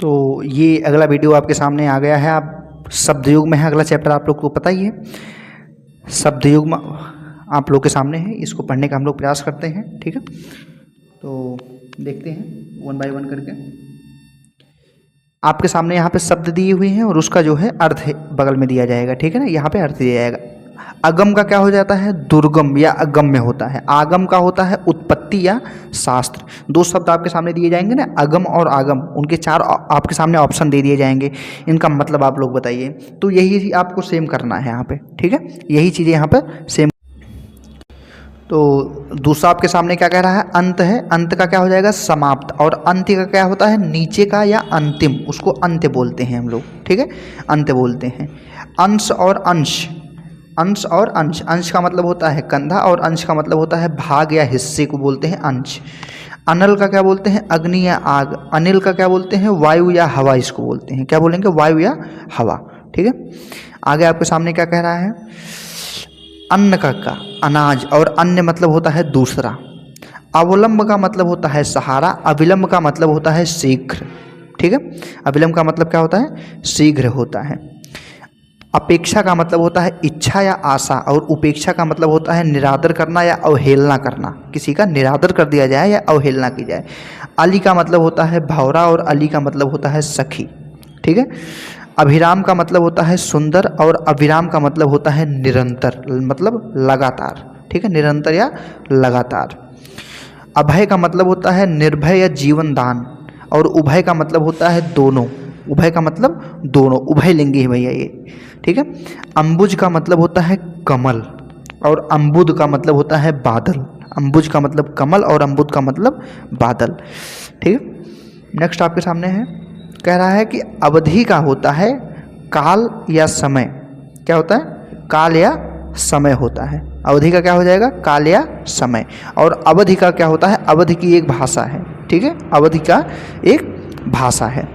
तो ये अगला वीडियो आपके सामने आ गया है। आप शब्द युग में है, अगला चैप्टर आप लोग को पता ही है। शब्द युग में आप लोग के सामने है, इसको पढ़ने का हम लोग प्रयास करते हैं। ठीक है, तो देखते हैं वन बाय वन करके। आपके सामने यहाँ पे शब्द दिए हुए हैं और उसका जो है अर्थ बगल में दिया जाएगा। ठीक है ना, यहाँ पे अर्थ दिया जाएगा। अगम का क्या हो जाता है? दुर्गम या अगम्य होता है। आगम का होता है उत्पत्ति या शास्त्र। दो शब्द आपके सामने दिए जाएंगे ना, अगम और आगम, उनके चार आपके सामने ऑप्शन दे दिए जाएंगे। इनका मतलब आप लोग बताइए। तो यही आपको सेम करना है यहाँ पे। ठीक है, यही चीज़ें यहाँ पर सेम। तो दूसरा आपके सामने क्या कह रहा है? अंत है। अंत का क्या हो जाएगा? समाप्त। और अंत्य का क्या होता है? नीचे का या अंतिम, उसको अंत्य बोलते हैं हम लोग। ठीक है, अंत्य बोलते हैं। अंश और अंश, अंश और अंश, अंश का मतलब होता है कंधा और अंश का मतलब होता है भाग या हिस्से को बोलते हैं अंश। अनल का क्या बोलते हैं? अग्नि या आग। अनिल का क्या बोलते हैं? वायु या हवा, इसको बोलते हैं। क्या बोलेंगे? वायु या हवा। ठीक है, आगे आपके सामने क्या कह रहा है? अन्न का अनाज, और अन्य मतलब होता है दूसरा। अवलंब का मतलब होता है सहारा। अविलंब का मतलब होता है शीघ्र। ठीक है, अविलंब का मतलब क्या होता है? शीघ्र होता है। अपेक्षा का मतलब होता है इच्छा या आशा, और उपेक्षा का मतलब होता है निरादर करना या अवहेलना करना, किसी का निरादर कर दिया जाए या अवहेलना की जाए। अली का मतलब होता है भौरा, और अली का मतलब होता है सखी। ठीक है, अभिराम का मतलब होता है सुंदर, और अविराम का मतलब होता है निरंतर, मतलब लगातार। ठीक है, निरंतर या लगातार। अभय का मतलब होता है निर्भय या जीवन दान, और उभय का मतलब होता है दोनों। उभय का मतलब दोनों, उभय लिंगी है भैया ये। ठीक है, अंबुज का मतलब होता है कमल, और अंबुद का मतलब होता है बादल। अंबुज का मतलब कमल और अंबुद का मतलब बादल। ठीक है, नेक्स्ट आपके सामने है, कह रहा है कि अवधि का होता है काल या समय। क्या होता है? काल या समय होता है। अवधि का क्या हो जाएगा? काल या समय। और अवधि का क्या होता है? अवधि की एक भाषा है। ठीक है, अवधि का एक भाषा है।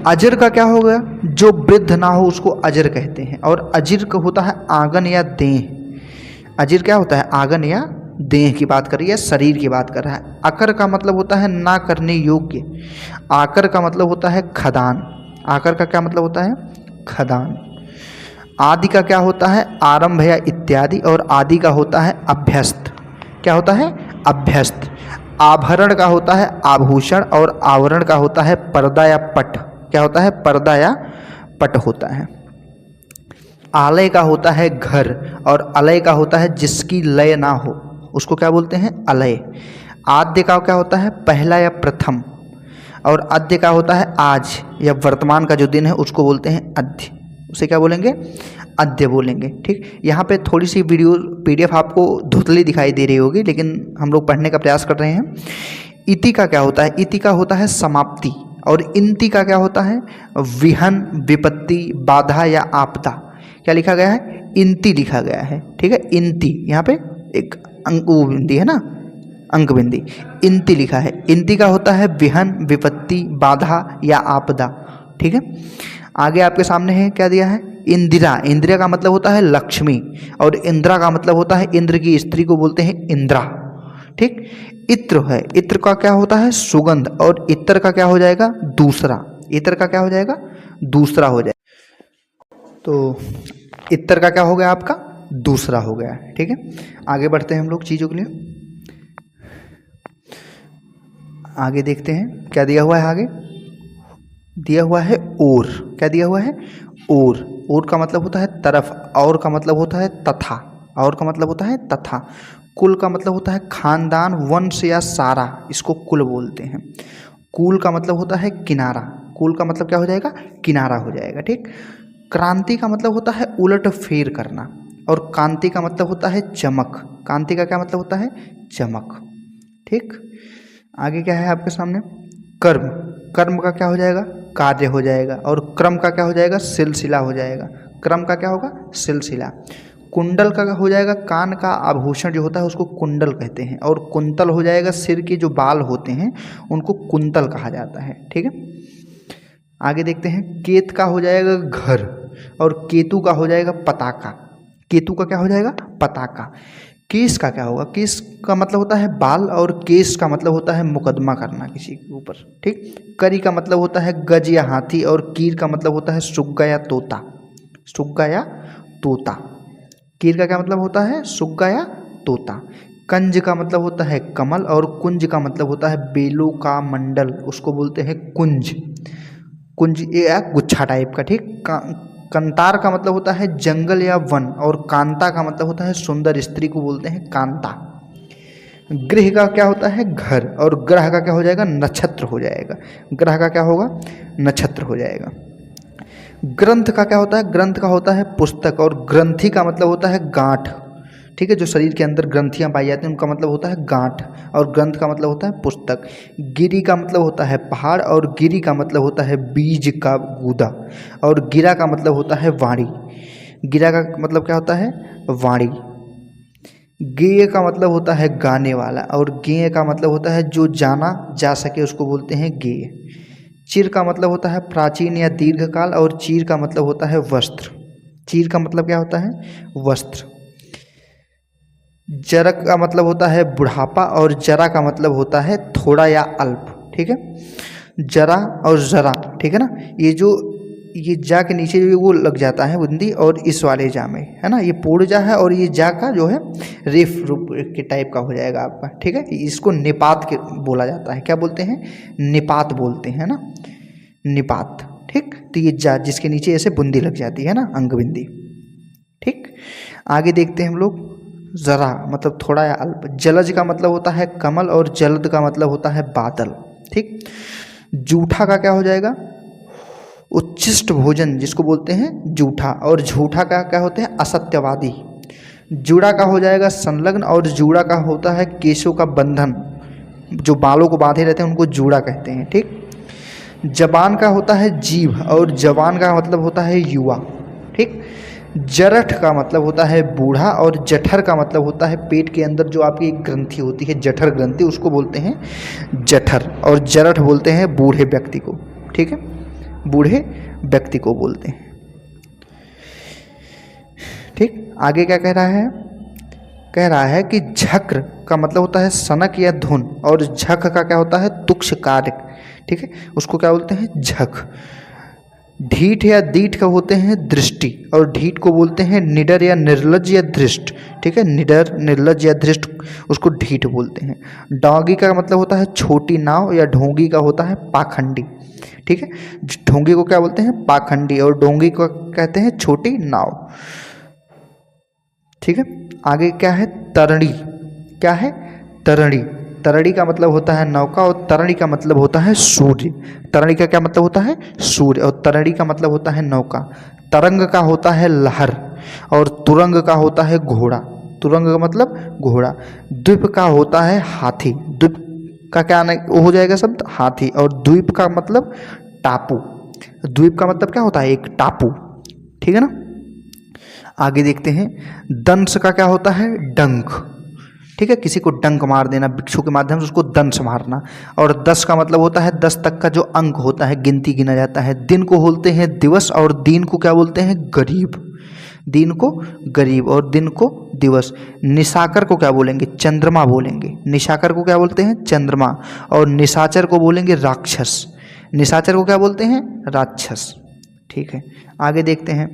अजर का क्या होगा? जो वृद्ध ना हो उसको अजर कहते हैं। और अजिर का होता है आंगन या देह। अजिर क्या होता है? आंगन या देह की बात कर रही है, शरीर की बात कर रहा है। अकर का मतलब होता है ना करने योग्य। आकर का मतलब होता है खदान। आकर का क्या मतलब होता है? खदान। आदि का क्या होता है? आरंभ या इत्यादि। और आदि का होता है अभ्यस्त। क्या होता है? अभ्यस्त। आभरण का होता है आभूषण, और आवरण का होता है पर्दा या पट। क्या होता है? पर्दा या पट होता है। आलय का होता है घर, और अलय का होता है जिसकी लय ना हो, उसको क्या बोलते हैं? अलय। आद्य का क्या होता है? पहला या प्रथम। और अद्य का होता है आज या वर्तमान का जो दिन है उसको बोलते हैं अद्य, उसे क्या बोलेंगे? अद्य बोलेंगे। ठीक, यहाँ पे थोड़ी सी वीडियो PDF आपको धुंधली दिखाई दे रही होगी, लेकिन हम लोग पढ़ने का प्रयास कर रहे हैं। इति का क्या होता है? इति का होता है समाप्ति। और इंति का क्या होता है? विहन, विपत्ति, बाधा या आपदा। क्या लिखा गया है? इंति लिखा गया है। ठीक है, इंति, यहाँ पे एक अंक बिंदी है ना, अंक बिंदी, इंति लिखा है। इंति का होता है विहन, विपत्ति, बाधा या आपदा। ठीक है, आगे आपके सामने है क्या दिया है? इंदिरा। इंदिरा का मतलब होता है लक्ष्मी, और इंद्रा का मतलब होता है इंद्र की स्त्री को बोलते हैं इंद्रा। ठीक, इत्र है। इत्र का क्या होता है? सुगंध। और इत्र का क्या हो जाएगा? दूसरा। इत्र का क्या हो जाएगा? दूसरा हो जाएगा। तो इत्र का क्या हो गया? आपका दूसरा हो गया। ठीक है, आगे बढ़ते हैं हम लोग चीज़ों के लिए। आगे देखते हैं क्या दिया हुआ है। आगे दिया हुआ है और। क्या दिया हुआ है? और। और का मतलब होता है तरफ, और का मतलब होता है तथा, और का मतलब होता है तथा। कुल का मतलब होता है खानदान, वंश या सारा, इसको कुल बोलते हैं। कुल का मतलब होता है किनारा। कुल का मतलब क्या हो जाएगा? किनारा हो जाएगा। ठीक, क्रांति का मतलब होता है उलट फेर करना, और कांति का मतलब होता है चमक। कांति का क्या मतलब होता है? चमक। ठीक, आगे क्या है आपके सामने? कर्म। कर्म का क्या हो जाएगा? कार्य हो जाएगा। और क्रम का क्या हो जाएगा? सिलसिला हो जाएगा। क्रम का क्या होगा? सिलसिला। कुंडल का हो जाएगा कान का आभूषण जो होता है उसको कुंडल कहते हैं। और कुंतल हो जाएगा सिर के जो बाल होते हैं उनको कुंतल कहा जाता है। ठीक है, आगे देखते हैं। केत का हो जाएगा घर, और केतु का हो जाएगा पताका। केतु का क्या हो जाएगा? पताका। केस का क्या होगा? केस का मतलब होता है बाल, और केस का मतलब होता है मुकदमा करना किसी के ऊपर, ठीक। करी का मतलब होता है गज या हाथी, और कीर का मतलब होता है सुग्गा या तोता। सुग्गा या तोता। कीर का क्या मतलब होता है? सुग्गा या तोता। कंज का मतलब होता है कमल, और कुंज का मतलब होता है बेलों का मंडल, उसको बोलते हैं कुंज। कुंज या गुच्छा टाइप का, ठीक। कंतार का मतलब होता है जंगल या वन, और कांता का मतलब होता है सुंदर स्त्री को बोलते हैं कांता। गृह का क्या होता है? घर, और ग्रह का क्या हो जाएगा? नक्षत्र हो जाएगा। ग्रह का क्या होगा? नक्षत्र हो जाएगा। ग्रंथ का क्या होता है? ग्रंथ का होता है पुस्तक, और ग्रंथि का मतलब होता है गांठ, ठीक है। जो शरीर के अंदर ग्रंथियां पाई जाती हैं उनका मतलब होता है गांठ, और ग्रंथ का मतलब होता है पुस्तक। गिरी का मतलब होता है पहाड़, और गिरी का मतलब होता है बीज का गूदा, और गिरा का मतलब होता है वाणी। गिरा का मतलब क्या होता है? वाणी। गेय का मतलब होता है गाने वाला, और गेय का मतलब होता है जो जाना जा सके उसको बोलते हैं गेय। चिर का मतलब होता है प्राचीन या दीर्घकाल, और चीर का मतलब होता है वस्त्र। चीर का मतलब क्या होता है? वस्त्र। जरक का मतलब होता है बुढ़ापा, और जरा का मतलब होता है थोड़ा या अल्प, ठीक है। जरा और जरा, ठीक है ना। ये जा के नीचे जो वो लग जाता है बुंदी, और इस वाले जा में, है ना, ये पूर्ण जा है, और ये जा का जो है रेफ रूप के टाइप का हो जाएगा आपका, ठीक है। इसको निपात के बोला जाता है। क्या बोलते हैं? निपात बोलते हैं ना, निपात, ठीक। तो ये जा जिसके नीचे ऐसे बुंदी लग जाती है ना, अंग बिंदी, ठीक। आगे देखते हैं हम लोग। जरा मतलब थोड़ा या अल्प। जलज का मतलब होता है कमल, और जलद का मतलब होता है बादल, ठीक। जूठा का क्या हो जाएगा? उच्छिष्ट भोजन जिसको बोलते हैं जूठा, और झूठा का क्या होते हैं? असत्यवादी। जूड़ा का हो जाएगा संलग्न, और जूड़ा का होता है केशों का बंधन, जो बालों को बांधे रहते हैं उनको जूड़ा कहते हैं, ठीक। जबान का होता है जीभ, और जवान का मतलब होता है युवा, ठीक। जरठ का मतलब होता है बूढ़ा, और जठर का मतलब होता है पेट के अंदर जो आपकी एक ग्रंथि होती है जठर ग्रंथि, उसको बोलते हैं जठर, और जरठ बोलते हैं बूढ़े व्यक्ति को, ठीक है। बूढ़े व्यक्ति को बोलते हैं, ठीक। आगे क्या कह रहा है? कह रहा है कि झक्र का मतलब होता है सनक या धुन, और झक का क्या होता है? तुक्ष कार्य, ठीक है, उसको क्या बोलते हैं? झक। ढीठ या दीठ का होते हैं दृष्टि, और ढीठ को बोलते हैं निडर या निर्लज या धृष्ट, ठीक है। निडर, निर्लज या धृष्ट, उसको ढीठ बोलते हैं। डोंगी का मतलब होता है छोटी नाव, या ढोंगी का होता है पाखंडी, ठीक है। ढोंगी को क्या बोलते हैं? पाखंडी, और डोंगी को कहते हैं छोटी नाव, ठीक है। आगे क्या है? तरणी। क्या है? तरणी। तरणी का मतलब होता है नौका, और तरणी का मतलब होता है सूर्य। तरणी का क्या मतलब होता है? सूर्य, और तरणी का मतलब होता है नौका। तरंग का होता है लहर, और तुरंग का होता है घोड़ा। तुरंग का मतलब घोड़ा। द्वीप का होता है हाथी। द्वीप का क्या वो हो जाएगा शब्द? हाथी। और द्वीप का मतलब टापू। द्वीप का मतलब क्या होता है? एक टापू, ठीक है ना। आगे देखते हैं। दंश का क्या होता है? डंक, ठीक है। किसी को डंक मार देना, भिक्षु के माध्यम से उसको दंश मारना। और 10 का मतलब होता है 10 तक का जो अंक होता है, गिनती गिना जाता है। दिन को बोलते हैं दिवस, और दिन को क्या बोलते हैं? गरीब। दिन को गरीब, और दिन को दिवस। निशाकर को क्या बोलेंगे? चंद्रमा बोलेंगे। निशाकर को क्या बोलते हैं? चंद्रमा। और निशाचर को बोलेंगे राक्षस। निशाचर को क्या बोलते हैं? राक्षस, ठीक है। आगे देखते हैं।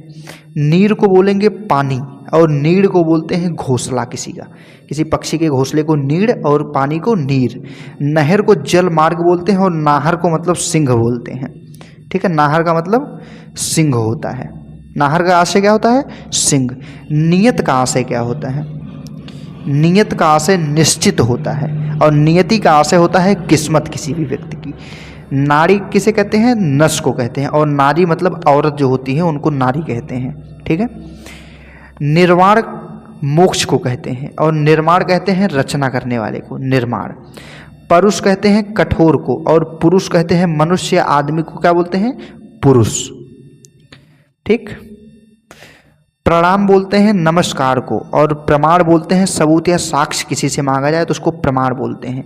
नीर को बोलेंगे पानी, और नीड़ को बोलते हैं घोंसला किसी का। किसी पक्षी के घोंसले को नीड़, और पानी को नीर। नहर को जल मार्ग बोलते हैं, और नाहर को मतलब सिंह बोलते हैं, ठीक है। नाहर का मतलब सिंह होता है। नाहर का आशय क्या होता है? सिंह। नियत का आशय क्या होता है? नियत का आशय निश्चित होता है, और नियति का आशय होता है किस्मत किसी भी व्यक्ति की। नारी किसे कहते हैं? नस को कहते हैं, और नारी मतलब औरत जो होती है उनको नारी कहते हैं, ठीक है। निर्वाण मोक्ष को कहते हैं, और निर्माण कहते हैं रचना करने वाले को, निर्माण। परुष कहते हैं कठोर को, और पुरुष कहते हैं मनुष्य या आदमी को क्या बोलते हैं? पुरुष, ठीक। प्रणाम बोलते हैं नमस्कार को, और प्रमाण बोलते हैं सबूत या साक्ष्य किसी से मांगा जाए तो उसको प्रमाण बोलते हैं।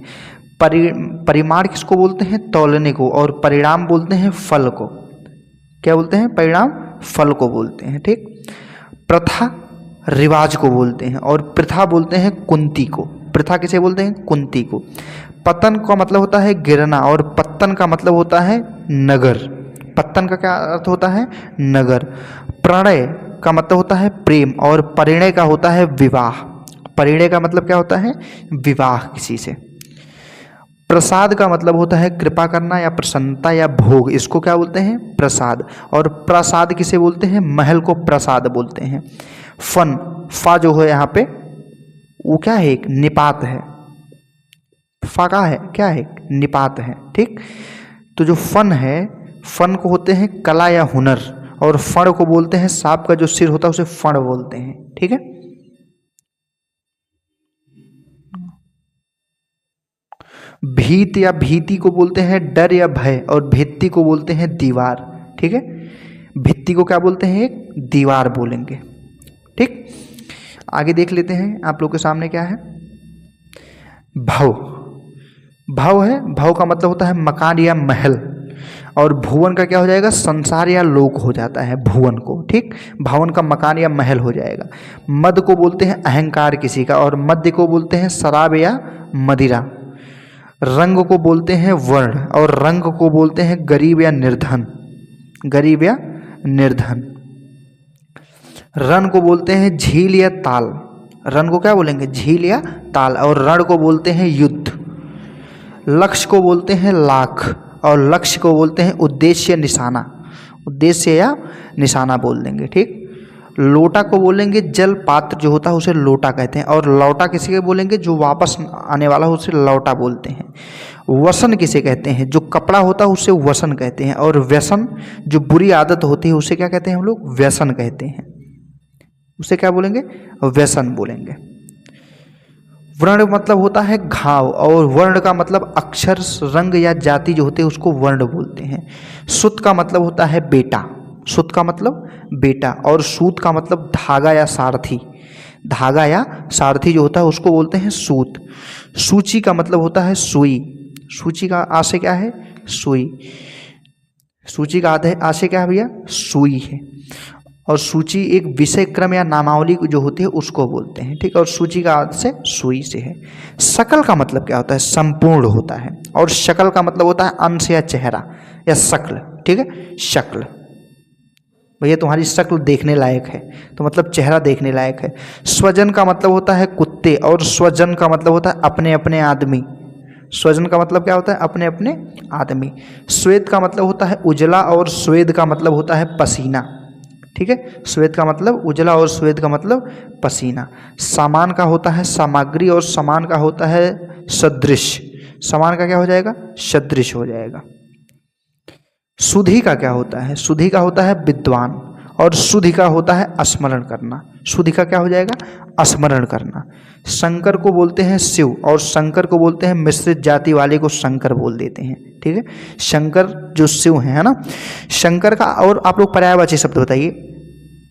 परिमाण किसको बोलते हैं? तौलने को। और परिणाम बोलते हैं फल को। क्या बोलते हैं? परिणाम फल को बोलते हैं, ठीक। प्रथा रिवाज को बोलते हैं, और प्रथा बोलते हैं कुंती को। प्रथा किसे बोलते हैं? कुंती को। पतन का मतलब होता है गिरना, और पत्तन का मतलब होता है नगर। पत्तन का क्या अर्थ होता है? नगर। प्रणय का मतलब होता है प्रेम, और परिणय का होता है विवाह। परिणय का मतलब क्या होता है? विवाह किसी से। प्रसाद का मतलब होता है कृपा करना या प्रसन्नता या भोग, इसको क्या बोलते हैं? प्रसाद। और प्रसाद किसे बोलते हैं? महल को प्रसाद बोलते हैं। फन, फा जो है यहाँ पे वो क्या है? एक निपात है। फा का है क्या है? निपात है। ठीक, तो जो फन है, फन को होते हैं कला या हुनर, और फण को बोलते हैं सांप का जो सिर होता है उसे फण बोलते हैं। ठीक है, भीत या भीति को बोलते हैं डर या भय, और भित्ति को बोलते हैं दीवार। ठीक है, भित्ति को क्या बोलते हैं? एक दीवार बोलेंगे। ठीक, आगे देख लेते हैं आप लोग के सामने क्या है। भव, भव है, भव का मतलब होता है मकान या महल, और भुवन का क्या हो जाएगा? संसार या लोक हो जाता है भुवन को। ठीक, भवन का मकान या महल हो जाएगा। मद को बोलते हैं अहंकार किसी का, और मद्य को बोलते हैं शराब या मदिरा। रंग को बोलते हैं वर्ण, और रंग को बोलते हैं गरीब या निर्धन। गरीब या निर्धन। रण को बोलते हैं झील या ताल। रण को क्या बोलेंगे? झील या ताल। और रण को बोलते हैं युद्ध। लक्ष्य को बोलते हैं लाख, और लक्ष्य को बोलते हैं उद्देश्य निशाना। उद्देश्य या निशाना बोल देंगे। ठीक, लोटा को बोलेंगे जल पात्र जो होता है उसे लोटा कहते हैं, और लौटा किसी के बोलेंगे? जो वापस आने वाला हो उसे लौटा बोलते हैं। वसन किसे कहते हैं? जो कपड़ा होता है उसे वसन कहते हैं, और व्यसन जो बुरी आदत होती है उसे क्या कहते हैं हम लोग? व्यसन कहते हैं। उसे क्या बोलेंगे? व्यसन बोलेंगे। वर्ण मतलब होता है घाव, और वर्ण का मतलब अक्षर, रंग या जाति जो होते हैं उसको वर्ण बोलते हैं। सुत का मतलब होता है बेटा। सुत का मतलब बेटा, और सूत का मतलब धागा या सारथी। धागा या सारथी जो होता है उसको बोलते हैं सूत। सूची का मतलब होता है सुई। सूची का आशय क्या है? सुई। सूची का आशय क्या है भैया? सुई है। और सूची एक विषय क्रम या नामावली जो होती है उसको बोलते हैं। ठीक, और सूची का आशय सुई से है। सकल का मतलब क्या होता है? संपूर्ण होता है। और शकल का मतलब होता है अंश या चेहरा या शक्ल। ठीक है, शक्ल। भैया तुम्हारी शक्ल देखने लायक है, तो मतलब चेहरा देखने लायक है। स्वजन का मतलब होता है कुत्ते, और स्वजन का मतलब होता है अपने अपने आदमी। स्वजन का मतलब क्या होता है? अपने अपने आदमी। श्वेत का मतलब होता है उजला, और श्वेत का मतलब होता है पसीना। ठीक है, श्वेत का मतलब उजला, और श्वेत का मतलब पसीना। सामान का होता है सामग्री, और समान का होता है सदृश। समान का क्या हो जाएगा? सदृश हो जाएगा। सुधि का क्या होता है? सुधि का होता है विद्वान, और सुधि का होता है स्मरण करना। सुधि का क्या हो जाएगा? स्मरण करना। शंकर को बोलते हैं शिव, और शंकर को बोलते हैं मिश्रित जाति वाले को शंकर बोल देते हैं। ठीक है, शंकर जो शिव है ना। शंकर का और आप लोग पर्यायवाची शब्द बताइए।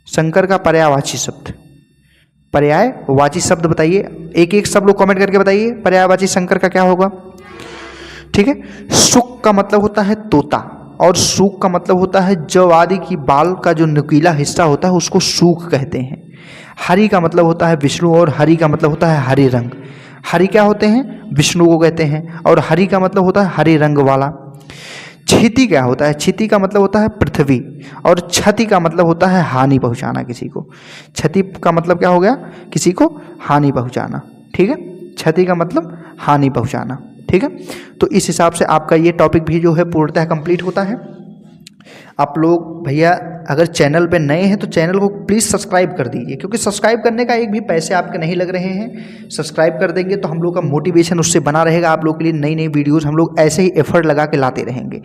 शंकर का पर्यायवाची शब्द, पर्यायवाची शब्द बताइए। एक एक सब लोग कमेंट करके बताइए पर्यायवाची शंकर का क्या होगा। ठीक है, सुख का मतलब होता है तोता, और सूख का मतलब होता है जव आदि की बाल का जो नुकीला हिस्सा होता है उसको सूख कहते हैं। हरि का मतलब होता है विष्णु, और हरि का मतलब होता है हरि रंग। हरि क्या होते हैं? विष्णु को कहते हैं, और हरि का मतलब होता है हरि रंग वाला। क्षिति क्या होता है? क्षिति का मतलब होता है पृथ्वी, और क्षति का मतलब होता है हानि पहुंचाना किसी को। क्षति का मतलब क्या हो गया? किसी को हानि पहुंचाना। ठीक है, क्षति का मतलब हानि पहुंचाना। ठीक है, तो इस हिसाब से आपका ये टॉपिक भी जो है पूर्णतः कंप्लीट होता है। आप लोग भैया अगर चैनल पे नए हैं तो चैनल को प्लीज़ सब्सक्राइब कर दीजिए, क्योंकि सब्सक्राइब करने का एक भी पैसे आपके नहीं लग रहे हैं। सब्सक्राइब कर देंगे तो हम लोग का मोटिवेशन उससे बना रहेगा। आप लोग के लिए नई नई वीडियोज़ हम लोग ऐसे ही एफर्ट लगा के लाते रहेंगे।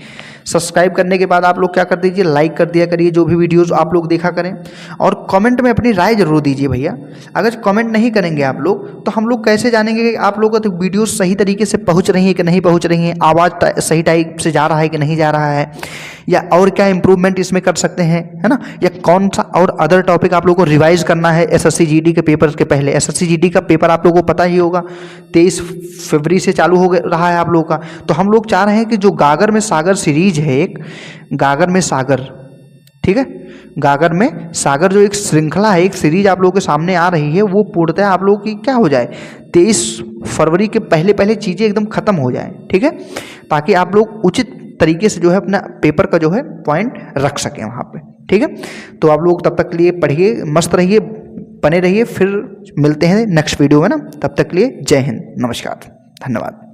सब्सक्राइब करने के बाद आप लोग क्या कर दीजिए? लाइक कर दिया करिए जो भी वीडियोज़ आप लोग देखा करें, और कमेंट में अपनी राय जरूर दीजिए भैया। अगर कमेंट नहीं करेंगे आप लोग तो हम लोग कैसे जानेंगे कि आप लोगों को वीडियो सही तरीके से पहुँच रही है कि नहीं पहुँच रही हैं, आवाज़ सही टाइप से जा रहा है कि नहीं जा रहा है, या और क्या इंप्रूवमेंट इसमें कर सकते हैं, है ना, या कौन सा और अदर टॉपिक आप लोगों को रिवाइज करना है एसएससी जीडी के पेपर के पहले। एसएससी जीडी का पेपर आप लोगों को पता ही होगा 23 फरवरी से चालू हो रहा है आप लोगों का। तो हम लोग चाह रहे हैं कि जो गागर में सागर सीरीज है, एक गागर में सागर, ठीक है। गागर में सागर जो एक श्रृंखला है, एक सीरीज आप लोगों के सामने आ रही है, वो पूर्णतः आप लोगों की क्या हो जाए, 23 फरवरी के पहले पहले चीज़ें एकदम खत्म हो जाए, ठीक है, ताकि आप लोग उचित तरीके से जो है अपना पेपर का जो है पॉइंट रख सकें वहाँ पे, ठीक है। तो आप लोग तब तक के लिए पढ़िए, मस्त रहिए, बने रहिए, फिर मिलते हैं नेक्स्ट वीडियो में ना। तब तक के लिए जय हिंद, नमस्कार, धन्यवाद।